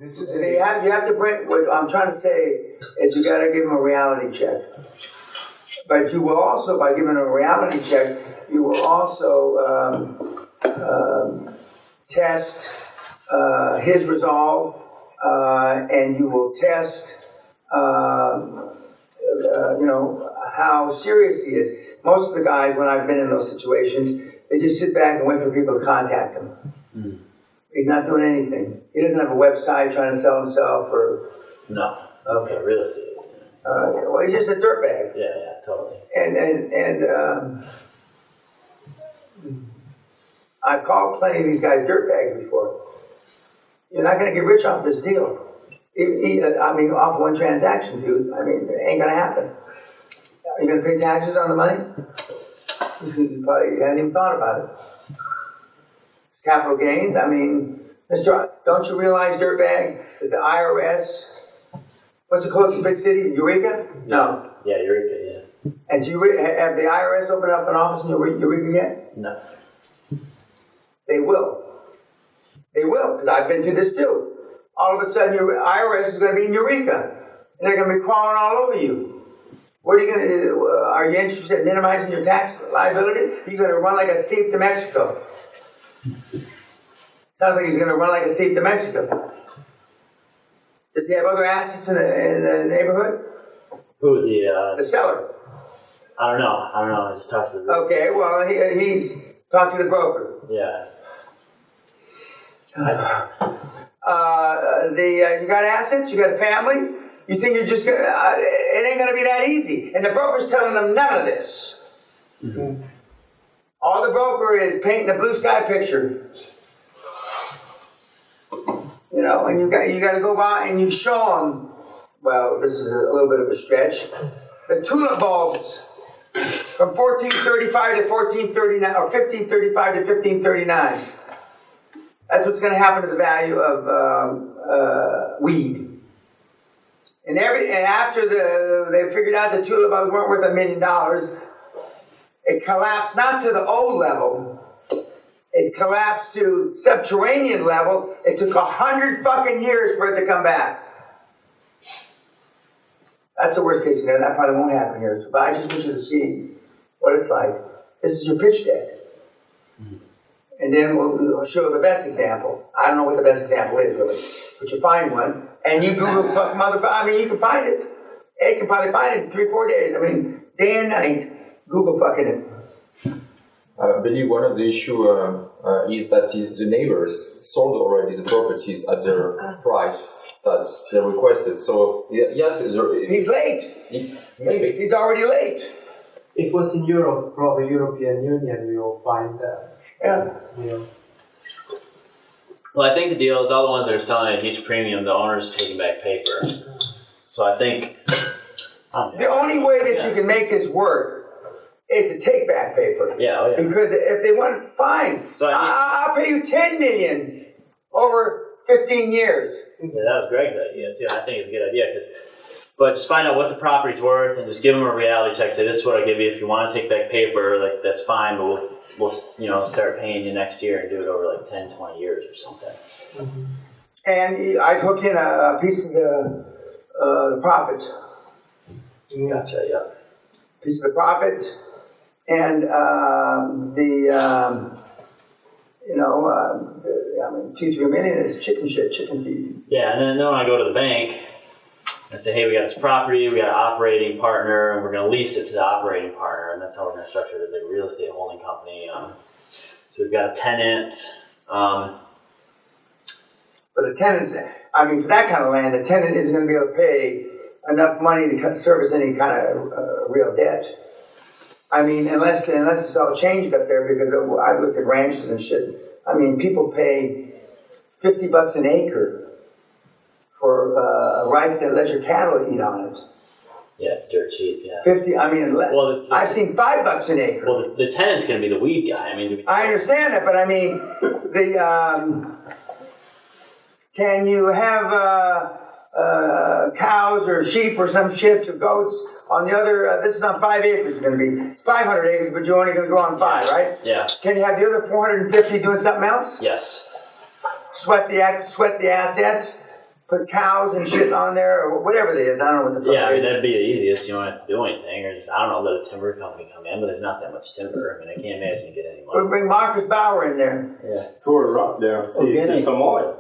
You have to bring, what I'm trying to say is you gotta give them a reality check. But you will also, by giving them a reality check, you will also test his resolve, and you will test, how serious he is. Most of the guys, when I've been in those situations, they just sit back and wait for people to contact him. Mm. He's not doing anything. He doesn't have a website trying to sell himself or... No. Okay. Real estate. Well, he's just a dirtbag. Yeah, totally. And I've called plenty of these guys dirtbags before. You're not going to get rich off this deal. Off one transaction, dude. It ain't going to happen. Are you going to pay taxes on the money? You probably hadn't even thought about it. It's capital gains. Don't you realize, dirtbag, that the IRS, what's the closest big city? Eureka? No. Yeah, Eureka, yeah. Have the IRS opened up an office in Eureka yet? No. They will. They will, because I've been to this too. All of a sudden, your IRS is going to be in Eureka, and they're going to be crawling all over you. What are you going to do? Are you interested in minimizing your tax liability? You're going to run like a thief to Mexico. Sounds like he's going to run like a thief to Mexico. Does he have other assets in the neighborhood? Who, the seller? I don't know. I just talked to the broker. Okay, well, he's talked to the broker. Yeah. You got assets? You got a family? You think you're just gonna? It ain't gonna be that easy. And the broker's telling them none of this. Mm-hmm. All the broker is painting a blue sky picture. And you got to go by and you show them. Well, this is a little bit of a stretch. The tulip bulbs from 1435 to 1439, or 1535 to 1539. That's what's going to happen to the value of weed. And after they figured out the tulip bulbs weren't worth $1 million, it collapsed not to the old level. It collapsed to subterranean level. It took 100 fucking years for it to come back. That's the worst case scenario. That probably won't happen here. But I just want you to see what it's like. This is your pitch deck. Mm-hmm. And then we'll show the best example. I don't know what the best example is, really. But you find one, and you Google fuck motherfucker. You can find it. You can probably find it in 3-4 days. Day and night, Google fucking it. I believe one of the issues is that the neighbors sold already the properties at the price that they requested. So, yes, he's late. Maybe. He's already late. If it was in Europe, probably European Union, we will find that. Yeah. Well, I think the deal is all the ones that are selling at a huge premium, the owner's taking back paper. So I think... the only way that you can make this work is to take back paper. Yeah, Because if they want, fine. So I'll pay you $10 million over 15 years. Yeah, that was Greg's idea too. I think it's a good idea, but just find out what the property's worth and just give them a reality check. Say, this is what I'll give you if you want to take back paper. Like, that's fine, but we'll start paying you next year and do it over 10, 20 years or something. Mm-hmm. And I'd hook in a piece of the profit. Gotcha. Yeah. Piece of the profit. And 2-3 million is chicken feed. Yeah, and then when I go to the bank, I say, hey, we got this property, we got an operating partner, and we're going to lease it to the operating partner, and that's how we're going to structure it as a real estate holding company. So we've got a tenant. But the tenants, for that kind of land, the tenant isn't going to be able to pay enough money to service any kind of real debt. Unless it's all changed up there, because I've looked at ranches and shit. People pay $50 an acre for rights that let your cattle eat on it. Yeah, it's dirt cheap. Yeah. 50. I've seen $5 an acre. Well, the tenant's going to be the weed guy. I understand that, but can you have cows or sheep or some shit or goats on the other? This is on 5 acres. It's going to be. It's 500 acres, but you're only going to go on 5, right? Yeah. Can you have the other 450 doing something else? Yes. Sweat the asset. put cows and shit on there, or whatever it is. I don't know what the fuck Yeah, I it mean, is. that'd be the easiest. You don't have to do anything, or just, I don't know, let a timber company come in, but there's not that much timber. I mean, I can't imagine you get any We'll money. bring Marcus Bauer in there. Yeah. Tour it up there, see if there's some oil.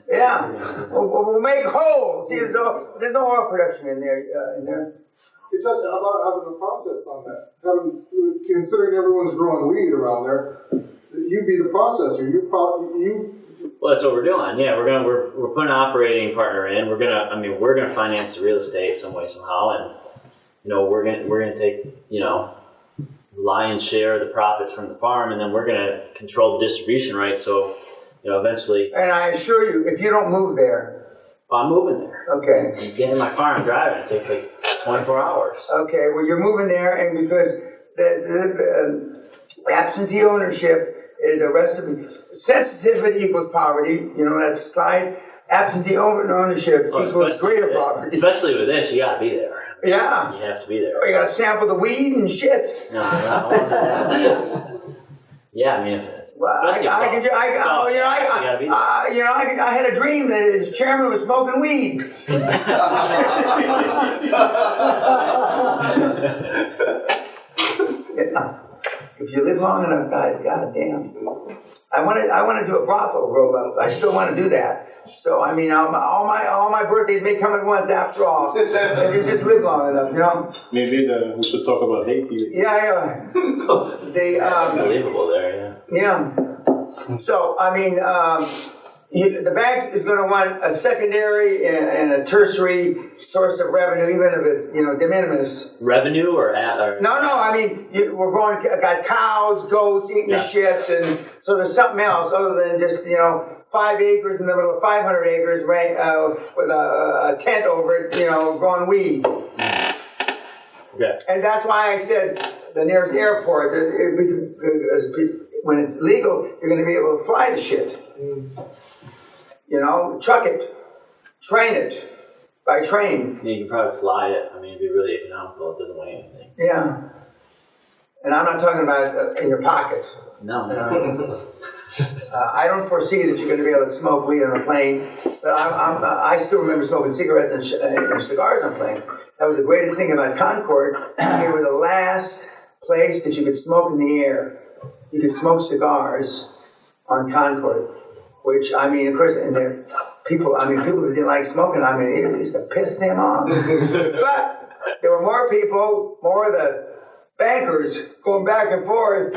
Yeah. We'll make holes. See, there's no oil production in there. It's just about having a process on that. Considering everyone's growing weed around there, you be the processor. You. Well, that's what we're doing. Yeah, we're putting an operating partner in. We're gonna finance the real estate some way somehow, and we're gonna take lion's share of the profits from the farm, and then we're gonna control the distribution rights. So eventually. And I assure you, if you don't move there. I'm moving there. Okay. Getting in my car and driving, it takes like 24 hours. Okay, well, you're moving there, and because the absentee ownership is a recipe. Sensitivity equals poverty. That slide. Absentee ownership equals greater poverty. Especially with this, you gotta be there. Yeah. You have to be there. You gotta sample the weed and shit. No, yeah, I mean, I had a dream that the chairman was smoking weed. If you live long enough, guys, goddamn. I want to do a brothel roll up. I still want to do that. So I mean, all my birthdays may come at once after all. If you just live long enough, Maybe we should talk about Haiti. Yeah. They unbelievable there, yeah. So I mean, the bank is going to want a secondary and a tertiary source of revenue, even if it's de minimis. Revenue or No. I mean, we're got cows, goats eating the shit, and so there's something else other than just 5 acres in the middle of 500 acres, right, with a tent over it, growing weed. Okay. And that's why I said the nearest airport. When it's legal, you're going to be able to fly the shit. Truck it, train it by train. You can probably fly it. I mean, it'd be really economical. It doesn't weigh anything. Yeah. And I'm not talking about in your pocket. No. I don't foresee that you're going to be able to smoke weed on a plane, but I still remember smoking cigarettes and cigars on planes. That was the greatest thing about Concorde. They were the last place that you could smoke in the air. You could smoke cigars on Concorde, which, I mean, of course, and people who didn't like smoking, I mean, it used to piss them off. But there were more of the bankers going back and forth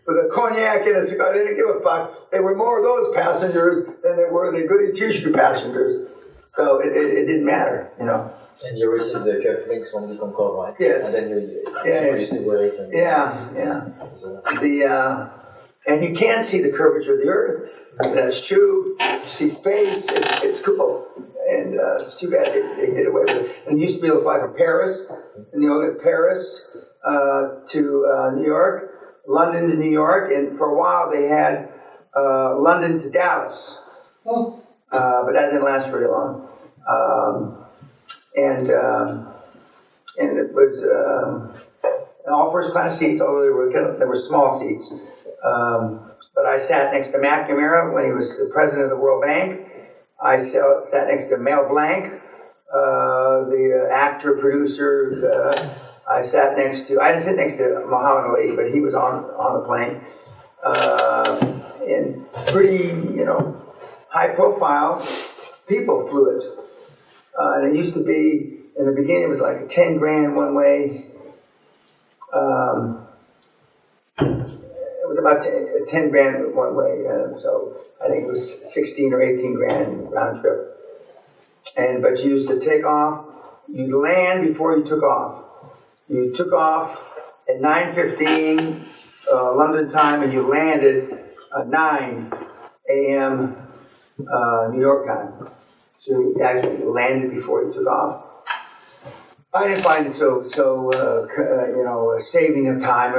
with a cognac and a cigar. They didn't give a fuck. There were more of those passengers than there were the goody two-shoe passengers. So it didn't matter, And you received the cufflinks from the Concorde, right? Yes. And then you used to wear it. And you can see the curvature of the Earth. That's true. You see space. It's cool. And it's too bad they did away with it. And you used to be able to fly from Paris, Paris to New York, London to New York, and for a while they had London to Dallas. But that didn't last very long. And it was all first-class seats, although there were small seats. But I sat next to McNamara when he was the president of the World Bank. I sat next to Mel Blanc, the actor, producer. I didn't sit next to Muhammad Ali, but he was on the plane. And pretty, high-profile people flew it. And it used to be, in the beginning, it was like $10,000 one way. It was about $10,000 one way, so I think it was 16 or 18 grand round trip. But you used to take off. You'd land before you took off. You took off at 9:15 London time, and you landed at 9 a.m. New York time. So you actually landed before you took off. I didn't find it so a saving of time,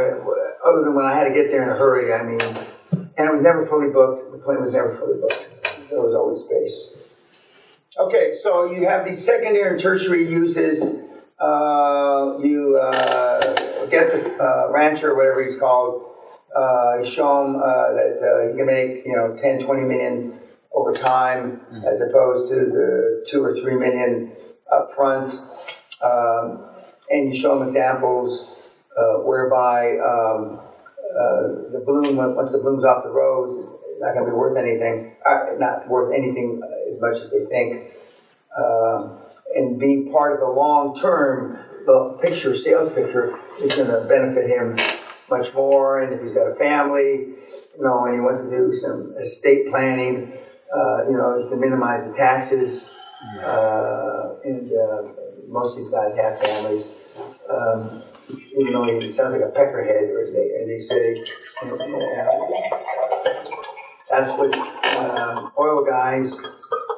other than when I had to get there in a hurry. I mean, and it was never fully booked. The plane was never fully booked. There was always space. Okay, so you have these secondary and tertiary uses. You get the rancher, or whatever he's called. You show him that he can make 10, 20 million over time, as opposed to the 2 or 3 million up front. And you show them examples whereby the bloom, once the bloom's off the rose, is not going to be worth anything, not worth anything as much as they think. And being part of the long term, the picture, sales picture, is going to benefit him much more. And if he's got a family, and he wants to do some estate planning, you can minimize the taxes. And most of these guys have families. Even though he sounds like a peckerhead, or as they say. That's what oil guys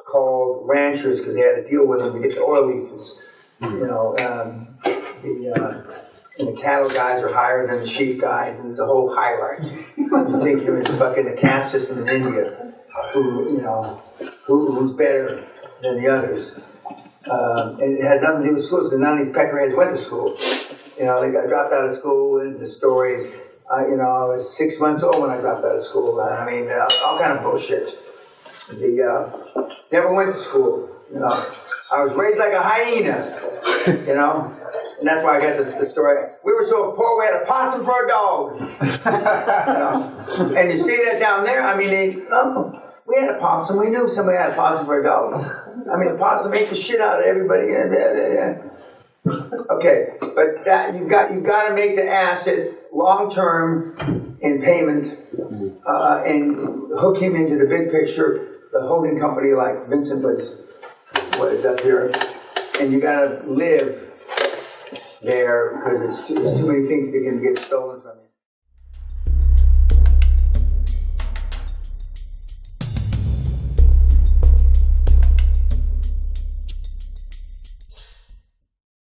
called ranchers, because they had to deal with them to get the oil leases. And the cattle guys are higher than the sheep guys, and there's a whole hierarchy. You think you're in fucking the caste system in India, who's better than the others. And it had nothing to do with schools, because none of these peckerheads went to school. They got dropped out of school, and the stories, I was 6 months old when I dropped out of school. I mean, all kind of bullshit. Never went to school, I was raised like a hyena, and that's why I got the story. We were so poor, we had a possum for a dog. And you see that down there, I mean, we had a possum, we knew somebody had a possum for a dog. I mean, the possum ate the shit out of everybody. Okay, but that you've got to make the asset long term in payment, and hook him into the big picture. The holding company, like Vincent was, what is up here, and you got to live there, because there's too many things that can get stolen from you.